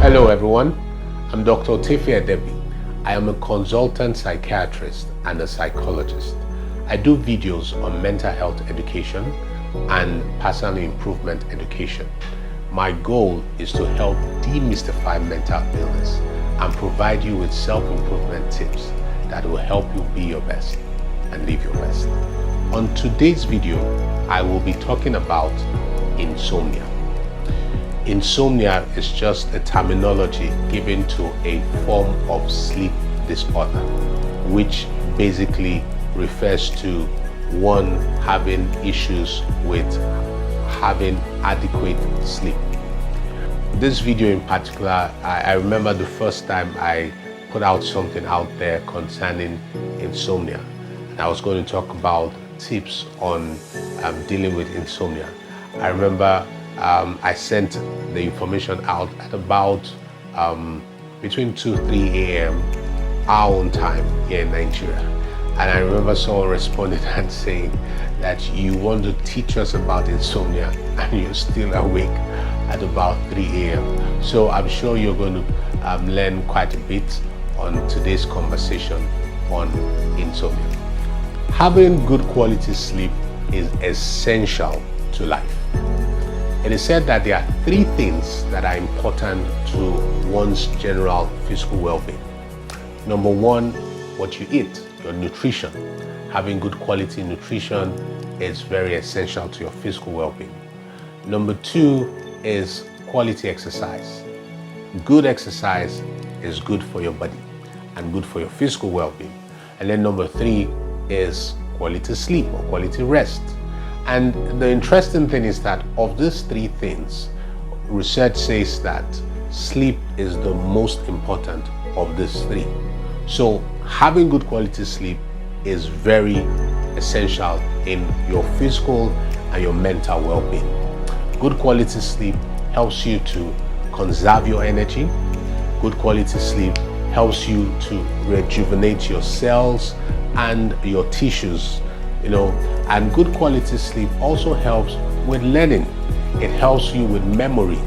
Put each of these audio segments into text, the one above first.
Hello everyone, I'm Dr. Tefia Debi. I am a consultant psychiatrist and a psychologist. I do videos on mental health education and personal improvement education. My goal is to help demystify mental illness and provide you with self-improvement tips that will help you be your best and live your best. On today's video, I will be talking about insomnia. Insomnia is just a terminology given to a form of sleep disorder, which basically refers to one having issues with having adequate sleep. This video in particular, I remember the first time I put out something out there concerning insomnia. And I was going to talk about tips on dealing with insomnia. I remember I sent the information out at about between 2-3 a.m. our own time here in Nigeria. And I remember someone responded and saying that you want to teach us about insomnia and you're still awake at about 3 a.m. So I'm sure you're going to learn quite a bit on today's conversation on insomnia. Having good quality sleep is essential to life. It is said that there are 3 things that are important to one's general physical well-being. Number 1, what you eat, your nutrition. Having good quality nutrition is very essential to your physical well-being. Number 2 is quality exercise. Good exercise is good for your body and good for your physical well-being. And then number 3 is quality sleep or quality rest. And the interesting thing is that of these 3 things, research says that sleep is the most important of these 3. So having good quality sleep is very essential in your physical and your mental well-being. Good quality sleep helps you to conserve your energy. Good quality sleep helps you to rejuvenate your cells and your tissues. And good quality sleep also helps with learning. It helps you with memory.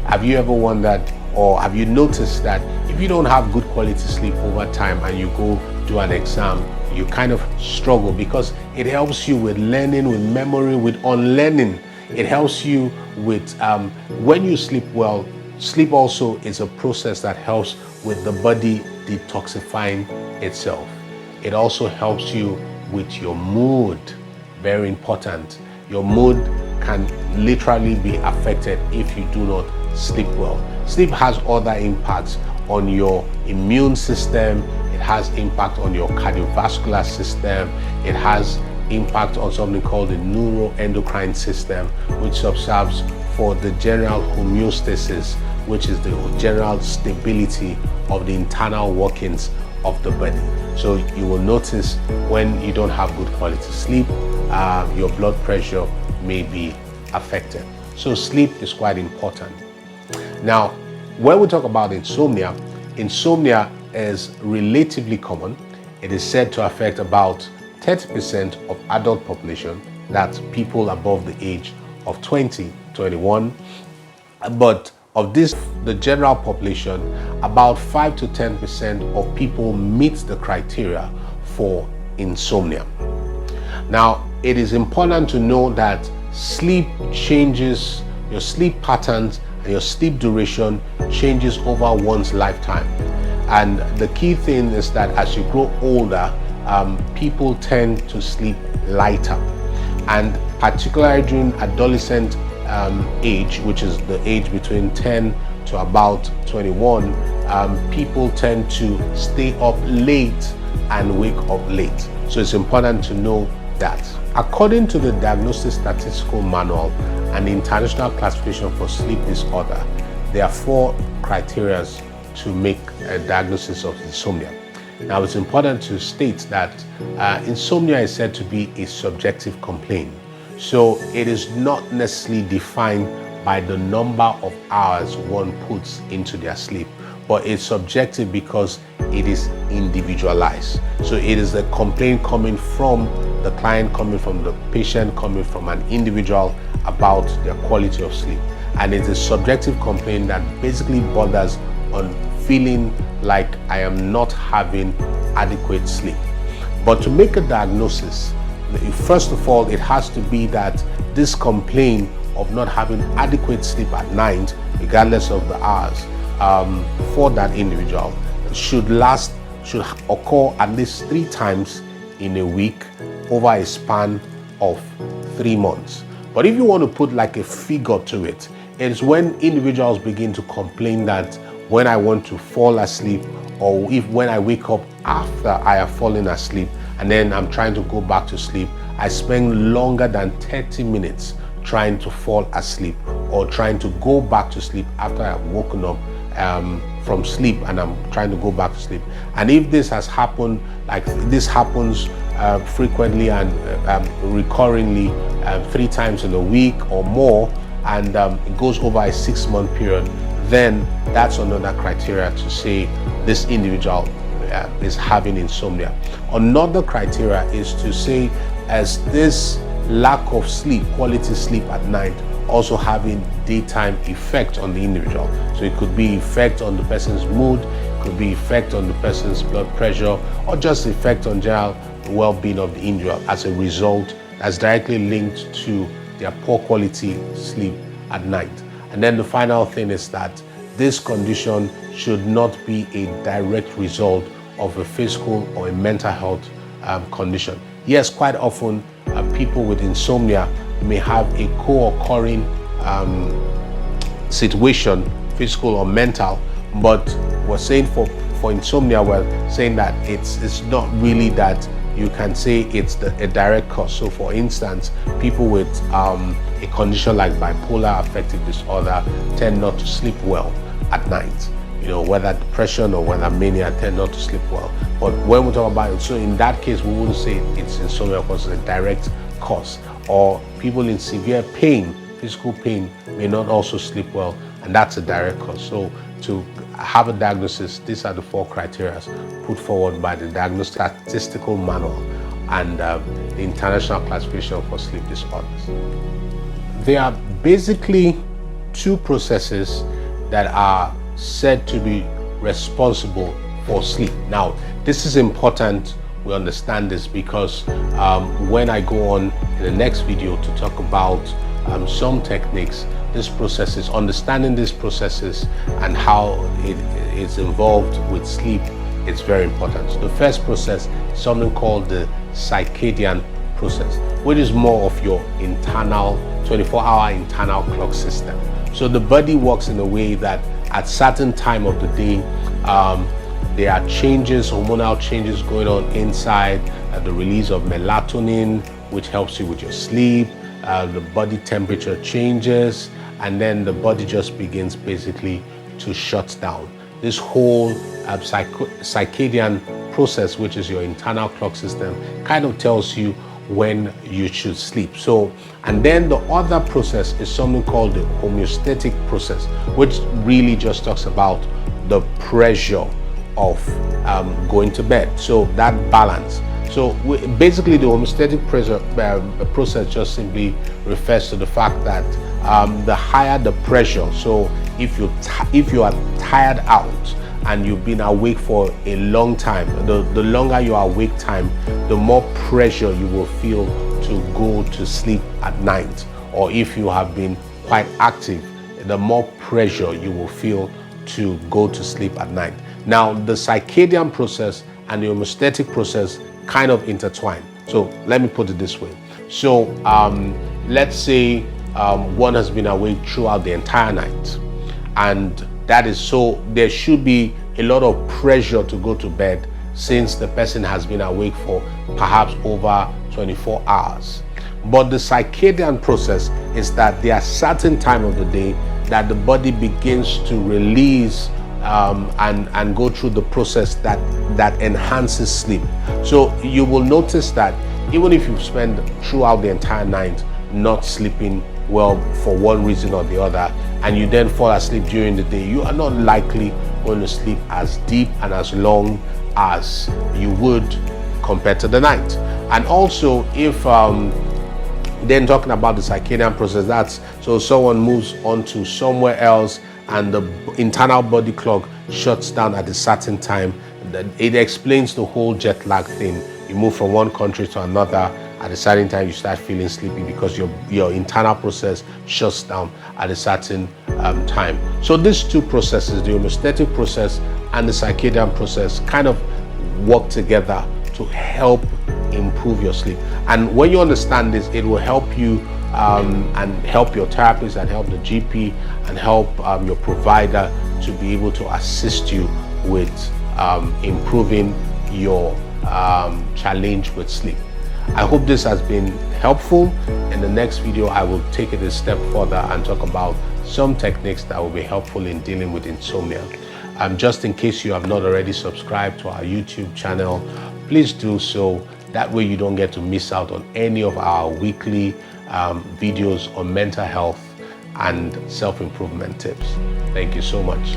Have you ever wondered, or have you noticed that if you don't have good quality sleep over time and you go do an exam, you kind of struggle because it helps you with learning, with memory, with unlearning. It helps you with, when you sleep well, sleep also is a process that helps with the body detoxifying itself. It also helps you with your mood. Very important. Your mood can literally be affected if you do not sleep well. Sleep has other impacts on your immune system. It has impact on your cardiovascular system. It has impact on something called the neuroendocrine system, which serves for the general homeostasis, which is the general stability of the internal workings of the body. So you will notice when you don't have good quality sleep, your blood pressure may be affected. So sleep is quite important. Now, when we talk about insomnia is relatively common. It is said to affect about 30% of adult population, that's people above the age of 20, 21. But of this, the general population, about 5 to 10% of people meet the criteria for insomnia. Now, it is important to know that sleep changes, your sleep patterns and your sleep duration changes over one's lifetime. And the key thing is that as you grow older, people tend to sleep lighter. And particularly during adolescent age, which is the age between 10 to about 21, people tend to stay up late and wake up late. So it's important to know that. According to the Diagnostic Statistical Manual and the International Classification for Sleep Disorder, there are 4 criteria to make a diagnosis of insomnia. Now, it's important to state that insomnia is said to be a subjective complaint. So it is not necessarily defined by the number of hours one puts into their sleep, but it's subjective because it is individualized. So it is a complaint coming from the client, coming from the patient, coming from an individual, about their quality of sleep. And it's a subjective complaint that basically borders on feeling like I am not having adequate sleep. But to make a diagnosis, first of all, it has to be that this complaint of not having adequate sleep at night, regardless of the hours, for that individual should occur at least 3 times in a week over a span of 3 months. But if you want to put like a figure to it, it's when individuals begin to complain that when I want to fall asleep, or if when I wake up after I have fallen asleep and then I'm trying to go back to sleep, I spend longer than 30 minutes trying to fall asleep or trying to go back to sleep after I've woken up from sleep and I'm trying to go back to sleep. And if this has happened, like this happens frequently and recurringly 3 times in a week or more, and it goes over a 6-month period, then that's another criteria to say this individual is having insomnia. Another criteria is to say, as this lack of sleep, quality sleep at night, also having daytime effect on the individual. So it could be effect on the person's mood, it could be effect on the person's blood pressure, or just effect on general well-being of the individual as a result that's directly linked to their poor quality sleep at night. And then the final thing is that this condition should not be a direct result of a physical or a mental health condition. Yes, quite often people with insomnia may have a co-occurring situation, physical or mental, but we're saying for insomnia, we're saying that it's not really that you can say it's a direct cause. So for instance, people with a condition like bipolar affective disorder tend not to sleep well at night. You know, whether depression or whether mania, tend not to sleep well. But when we talk about it, so in that case, we wouldn't say it's insomnia because it's a direct cause. Or people in severe pain, physical pain, may not also sleep well, and that's a direct cause. So to have a diagnosis, these are the 4 criteria put forward by the Diagnostic Statistical Manual and the International Classification for Sleep Disorders. There are basically 2 processes that are said to be responsible for sleep. Now, this is important we understand this because when I go on in the next video to talk about some techniques, these processes, understanding these processes and how it is involved with sleep, it's very important. So the first process is something called the circadian process, which is more of your internal 24-hour internal clock system. So the body works in a way that at certain time of the day, there are changes, hormonal changes going on inside, the release of melatonin, which helps you with your sleep, the body temperature changes, and then the body just begins basically to shut down. This whole circadian process, which is your internal clock system, kind of tells you when you should sleep. So, and then the other process is something called the homeostatic process, which really just talks about the pressure of going to bed. So that balance. So basically the homeostatic process just simply refers to the fact that the higher the pressure, so if you are tired out and you've been awake for a long time, the longer your awake time, the more pressure you will feel to go to sleep at night. Or if you have been quite active, the more pressure you will feel to go to sleep at night. Now, the circadian process and the homeostatic process kind of intertwine. So let me put it this way. So let's say one has been awake throughout the entire night, and that is so there should be a lot of pressure to go to bed since the person has been awake for perhaps over 24 hours. But the circadian process is that there are certain time of the day that the body begins to release and go through the process that enhances sleep. So you will notice that even if you spend throughout the entire night not sleeping well for one reason or the other, and you then fall asleep during the day, you are not likely going to sleep as deep and as long as you would compared to the night. And also, if Then talking about the circadian process, that's so someone moves on to somewhere else and the internal body clock shuts down at a certain time. It explains the whole jet lag thing. You move from one country to another, at a certain time you start feeling sleepy because your internal process shuts down at a certain time. So these two processes, the homeostatic process and the circadian process, kind of work together to help improve your sleep. And when you understand this, it will help you and help your therapist and help the GP and help your provider to be able to assist you with improving your challenge with sleep. I hope this has been helpful. In the next video, I will take it a step further and talk about some techniques that will be helpful in dealing with insomnia. Just in case you have not already subscribed to our YouTube channel, please do so. That way you don't get to miss out on any of our weekly videos on mental health and self-improvement tips. Thank you so much.